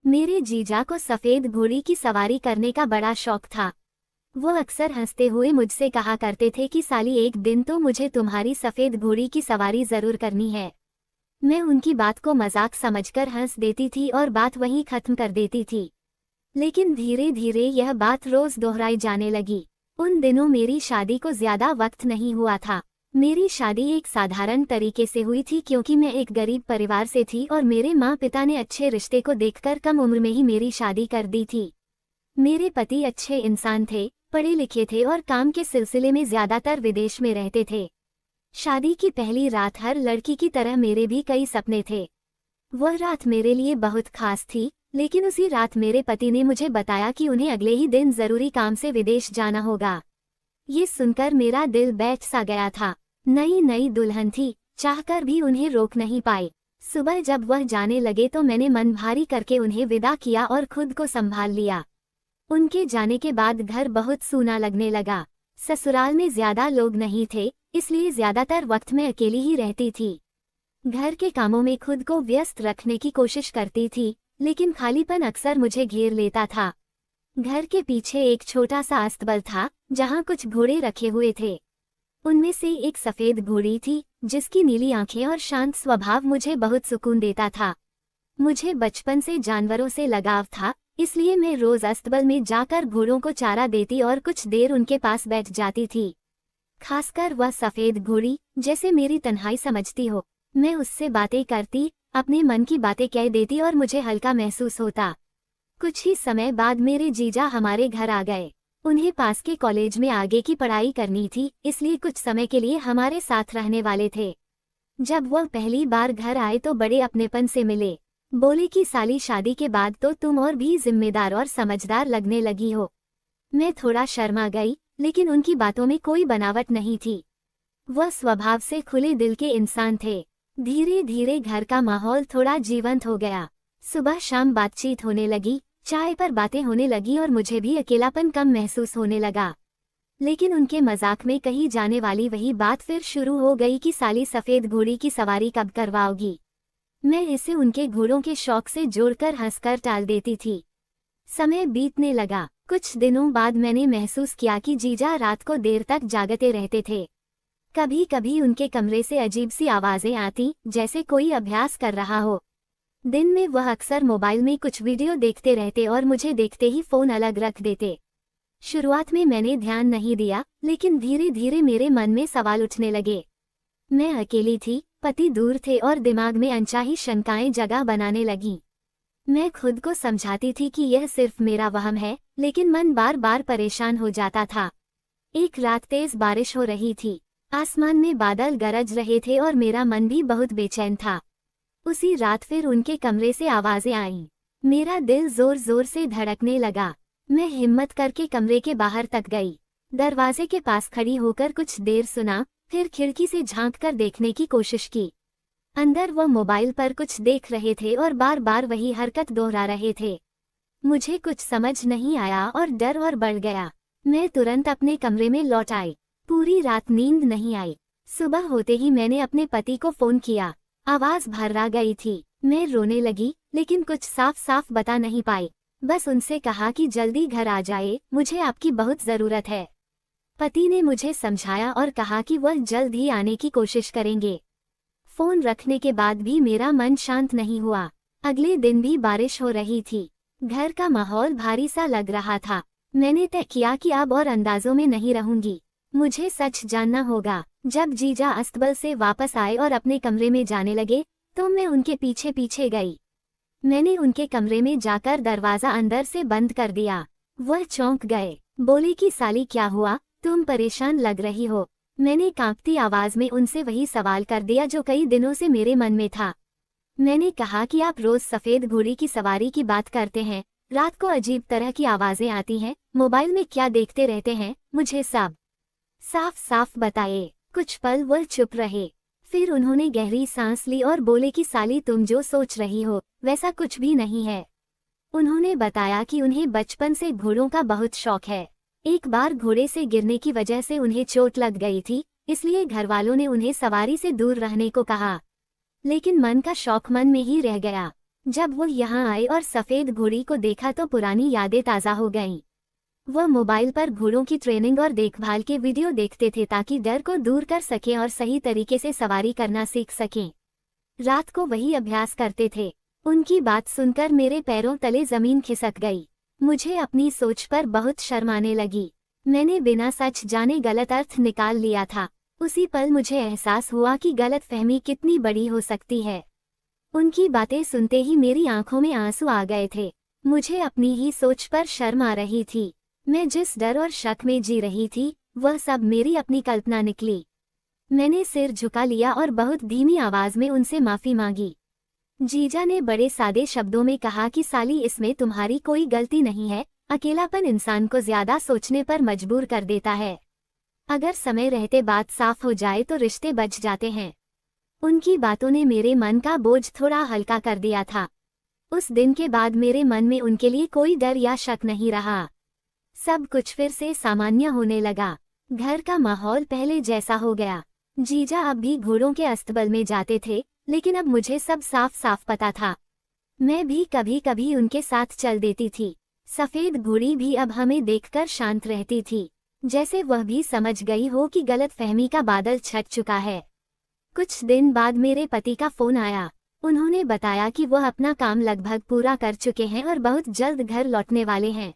मेरे जीजा को सफेद घोड़ी की सवारी करने का बड़ा शौक था। वो अक्सर हंसते हुए मुझसे कहा करते थे कि साली एक दिन तो मुझे तुम्हारी सफेद घोड़ी की सवारी जरूर करनी है। मैं उनकी बात को मजाक समझकर हंस देती थी और बात वहीं खत्म कर देती थी। लेकिन धीरे धीरे यह बात रोज दोहराई जाने लगी। उन दिनों मेरी शादी को ज्यादा वक्त नहीं हुआ था। मेरी शादी एक साधारण तरीके से हुई थी क्योंकि मैं एक गरीब परिवार से थी और मेरे माँ पिता ने अच्छे रिश्ते को देखकर कम उम्र में ही मेरी शादी कर दी थी। मेरे पति अच्छे इंसान थे, पढ़े लिखे थे और काम के सिलसिले में ज्यादातर विदेश में रहते थे। शादी की पहली रात हर लड़की की तरह मेरे भी कई सपने थे। वह रात मेरे लिए बहुत खास थी, लेकिन उसी रात मेरे पति ने मुझे बताया कि उन्हें अगले ही दिन जरूरी काम से विदेश जाना होगा। ये सुनकर मेरा दिल बैठ सा गया था। नई नई दुल्हन थी, चाहकर भी उन्हें रोक नहीं पाई। सुबह जब वह जाने लगे तो मैंने मन भारी करके उन्हें विदा किया और खुद को संभाल लिया। उनके जाने के बाद घर बहुत सूना लगने लगा। ससुराल में ज्यादा लोग नहीं थे, इसलिए ज्यादातर वक्त मैं अकेली ही रहती थी। घर के कामों में खुद को व्यस्त रखने की कोशिश करती थी, लेकिन खालीपन अक्सर मुझे घेर लेता था। घर के पीछे एक छोटा सा अस्तबल था, जहाँ कुछ घोड़े रखे हुए थे। उनमें से एक सफेद घोड़ी थी, जिसकी नीली आंखें और शांत स्वभाव मुझे बहुत सुकून देता था। मुझे बचपन से जानवरों से लगाव था, इसलिए मैं रोज अस्तबल में जाकर घोड़ों को चारा देती और कुछ देर उनके पास बैठ जाती थी। खासकर वह सफेद घोड़ी, जैसे मेरी तन्हाई समझती हो। मैं उससे बातें करती, अपने मन की बातें कह देती और मुझे हल्का महसूस होता। कुछ ही समय बाद मेरे जीजा हमारे घर आ गए। उन्हें पास के कॉलेज में आगे की पढ़ाई करनी थी, इसलिए कुछ समय के लिए हमारे साथ रहने वाले थे। जब वह पहली बार घर आए तो बड़े अपनेपन से मिले। बोले कि साली शादी के बाद तो तुम और भी जिम्मेदार और समझदार लगने लगी हो। मैं थोड़ा शर्मा गई, लेकिन उनकी बातों में कोई बनावट नहीं थी। वह स्वभाव से खुले दिल के इंसान थे। धीरे धीरे घर का माहौल थोड़ा जीवंत हो गया। सुबह शाम बातचीत होने लगी, चाय पर बातें होने लगी और मुझे भी अकेलापन कम महसूस होने लगा। लेकिन उनके मजाक में कही जाने वाली वही बात फिर शुरू हो गई कि साली सफेद घोड़ी की सवारी कब करवाओगी। मैं इसे उनके घोड़ों के शौक से जोड़कर हंसकर टाल देती थी। समय बीतने लगा। कुछ दिनों बाद मैंने महसूस किया कि जीजा रात को देर तक जागते रहते थे। कभी कभी उनके कमरे से अजीब सी आवाजें आती, जैसे कोई अभ्यास कर रहा हो। दिन में वह अक्सर मोबाइल में कुछ वीडियो देखते रहते और मुझे देखते ही फोन अलग रख देते। शुरुआत में मैंने ध्यान नहीं दिया, लेकिन धीरे धीरे मेरे मन में सवाल उठने लगे। मैं अकेली थी, पति दूर थे और दिमाग में अनचाही शंकाएं जगह बनाने लगीं। मैं खुद को समझाती थी कि यह सिर्फ मेरा वहम है, लेकिन मन बार बार परेशान हो जाता था। एक रात तेज बारिश हो रही थी। आसमान में बादल गरज रहे थे और मेरा मन भी बहुत बेचैन था। उसी रात फिर उनके कमरे से आवाजें आईं। मेरा दिल जोर जोर से धड़कने लगा। मैं हिम्मत करके कमरे के बाहर तक गई। दरवाजे के पास खड़ी होकर कुछ देर सुना, फिर खिड़की से झांक कर देखने की कोशिश की। अंदर वो मोबाइल पर कुछ देख रहे थे और बार बार वही हरकत दोहरा रहे थे। मुझे कुछ समझ नहीं आया और डर और बढ़ गया। मैं तुरंत अपने कमरे में लौट आई। पूरी रात नींद नहीं आई। सुबह होते ही मैंने अपने पति को फोन किया। आवाज भर्रा गई थी। मैं रोने लगी, लेकिन कुछ साफ साफ बता नहीं पाई। बस उनसे कहा कि जल्दी घर आ जाए, मुझे आपकी बहुत जरूरत है। पति ने मुझे समझाया और कहा कि वह जल्द ही आने की कोशिश करेंगे। फोन रखने के बाद भी मेरा मन शांत नहीं हुआ। अगले दिन भी बारिश हो रही थी। घर का माहौल भारी सा लग रहा था। मैंने तय किया कि अब और अंदाजों में नहीं रहूंगी। मुझे सच जानना होगा। जब जीजा अस्तबल से वापस आए और अपने कमरे में जाने लगे, तो मैं उनके पीछे पीछे गई। मैंने उनके कमरे में जाकर दरवाजा अंदर से बंद कर दिया। वह चौंक गए। बोले कि साली क्या हुआ, तुम परेशान लग रही हो। मैंने कांपती आवाज में उनसे वही सवाल कर दिया जो कई दिनों से मेरे मन में था। मैंने कहा कि आप रोज सफेद घोड़ी की सवारी की बात करते हैं, रात को अजीब तरह की आवाजें आती हैं, मोबाइल में क्या देखते रहते हैं, मुझे सब साफ साफ बताइए। कुछ पल वह चुप रहे। फिर उन्होंने गहरी सांस ली और बोले कि साली तुम जो सोच रही हो, वैसा कुछ भी नहीं है। उन्होंने बताया कि उन्हें बचपन से घोड़ों का बहुत शौक है। एक बार घोड़े से गिरने की वजह से उन्हें चोट लग गई थी, इसलिए घरवालों ने उन्हें सवारी से दूर रहने को कहा। लेकिन मन का शौक मन में ही रह गया। जब वो यहाँ आए और सफेद घोड़ी को देखा तो पुरानी यादें ताज़ा हो गईं। वह मोबाइल पर घोड़ों की ट्रेनिंग और देखभाल के वीडियो देखते थे ताकि डर को दूर कर सकें और सही तरीके से सवारी करना सीख सकें। रात को वही अभ्यास करते थे। उनकी बात सुनकर मेरे पैरों तले जमीन खिसक गई। मुझे अपनी सोच पर बहुत शर्म आने लगी। मैंने बिना सच जाने गलत अर्थ निकाल लिया था। उसी पल मुझे एहसास हुआ कि गलतफहमी कितनी बड़ी हो सकती है। उनकी बातें सुनते ही मेरी आंखों में आंसू आ गए थे। मुझे अपनी ही सोच पर शर्म आ रही थी। मैं जिस डर और शक में जी रही थी, वह सब मेरी अपनी कल्पना निकली। मैंने सिर झुका लिया और बहुत धीमी आवाज में उनसे माफी मांगी। जीजा ने बड़े सादे शब्दों में कहा कि साली, इसमें तुम्हारी कोई गलती नहीं है। अकेलापन इंसान को ज्यादा सोचने पर मजबूर कर देता है। अगर समय रहते बात साफ हो जाए तो रिश्ते बच जाते हैं। उनकी बातों ने मेरे मन का बोझ थोड़ा हल्का कर दिया था। उस दिन के बाद मेरे मन में उनके लिए कोई डर या शक नहीं रहा। सब कुछ फिर से सामान्य होने लगा। घर का माहौल पहले जैसा हो गया। जीजा अब भी घोड़ों के अस्तबल में जाते थे, लेकिन अब मुझे सब साफ साफ पता था। मैं भी कभी कभी उनके साथ चल देती थी। सफेद घोड़ी भी अब हमें देखकर शांत रहती थी, जैसे वह भी समझ गई हो कि गलतफहमी का बादल छट चुका है। कुछ दिन बाद मेरे पति का फोन आया। उन्होंने बताया कि वह अपना काम लगभग पूरा कर चुके हैं और बहुत जल्द घर लौटने वाले हैं।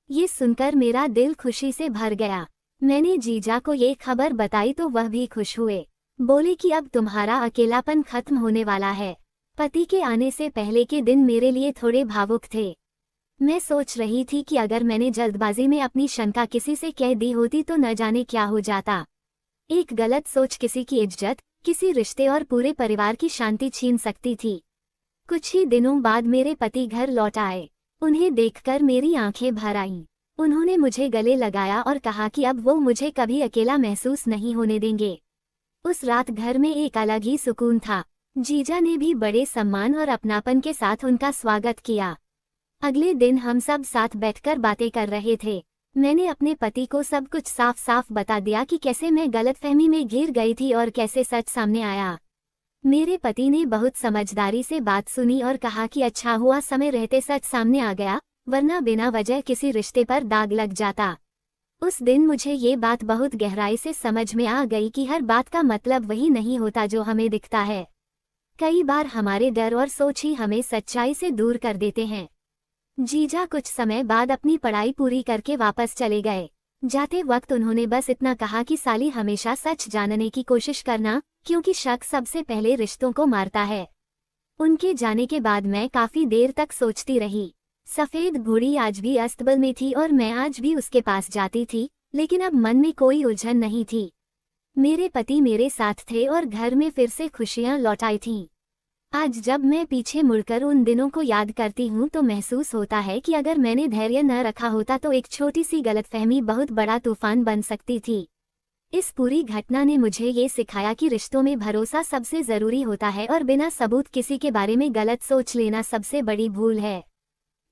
ये सुनकर मेरा दिल खुशी से भर गया। मैंने जीजा को ये खबर बताई तो वह भी खुश हुए। बोले कि अब तुम्हारा अकेलापन खत्म होने वाला है। पति के आने से पहले के दिन मेरे लिए थोड़े भावुक थे। मैं सोच रही थी कि अगर मैंने जल्दबाजी में अपनी शंका किसी से कह दी होती तो न जाने क्या हो जाता। एक गलत सोच किसी की इज्जत, किसी रिश्ते और पूरे परिवार की शांति छीन सकती थी। कुछ ही दिनों बाद मेरे पति घर लौट आए। उन्हें देखकर मेरी आंखें भर आईं। उन्होंने मुझे गले लगाया और कहा कि अब वो मुझे कभी अकेला महसूस नहीं होने देंगे। उस रात घर में एक अलग ही सुकून था। जीजा ने भी बड़े सम्मान और अपनापन के साथ उनका स्वागत किया। अगले दिन हम सब साथ बैठकर बातें कर रहे थे। मैंने अपने पति को सब कुछ साफ साफ बता दिया कि कैसे मैं गलतफहमी में घिर गई थी और कैसे सच सामने आया। मेरे पति ने बहुत समझदारी से बात सुनी और कहा कि अच्छा हुआ समय रहते सच सामने आ गया, वरना बिना वजह किसी रिश्ते पर दाग लग जाता। उस दिन मुझे ये बात बहुत गहराई से समझ में आ गई कि हर बात का मतलब वही नहीं होता जो हमें दिखता है। कई बार हमारे डर और सोच ही हमें सच्चाई से दूर कर देते हैं। जीजा कुछ समय बाद अपनी पढ़ाई पूरी करके वापस चले गए। जाते वक्त उन्होंने बस इतना कहा कि साली, हमेशा सच जानने की कोशिश करना, क्योंकि शक सबसे पहले रिश्तों को मारता है। उनके जाने के बाद मैं काफी देर तक सोचती रही। सफेद घोड़ी आज भी अस्तबल में थी और मैं आज भी उसके पास जाती थी, लेकिन अब मन में कोई उलझन नहीं थी। मेरे पति मेरे साथ थे और घर में फिर से खुशियां लौट आई थीं। आज जब मैं पीछे मुड़कर उन दिनों को याद करती हूँ तो महसूस होता है कि अगर मैंने धैर्य न रखा होता तो एक छोटी सी गलतफहमी बहुत बड़ा तूफान बन सकती थी। इस पूरी घटना ने मुझे ये सिखाया कि रिश्तों में भरोसा सबसे जरूरी होता है और बिना सबूत किसी के बारे में गलत सोच लेना सबसे बड़ी भूल है।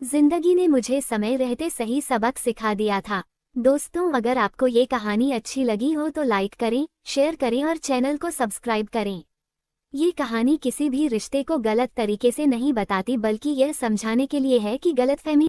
जिंदगी ने मुझे समय रहते सही सबक सिखा दिया था। दोस्तों, अगर आपको ये कहानी अच्छी लगी हो तो लाइक करें, शेयर करें और चैनल को सब्सक्राइब करें। ये कहानी किसी भी रिश्ते को गलत तरीके से नहीं बताती, बल्कि यह समझाने के लिए है कि गलतफहमी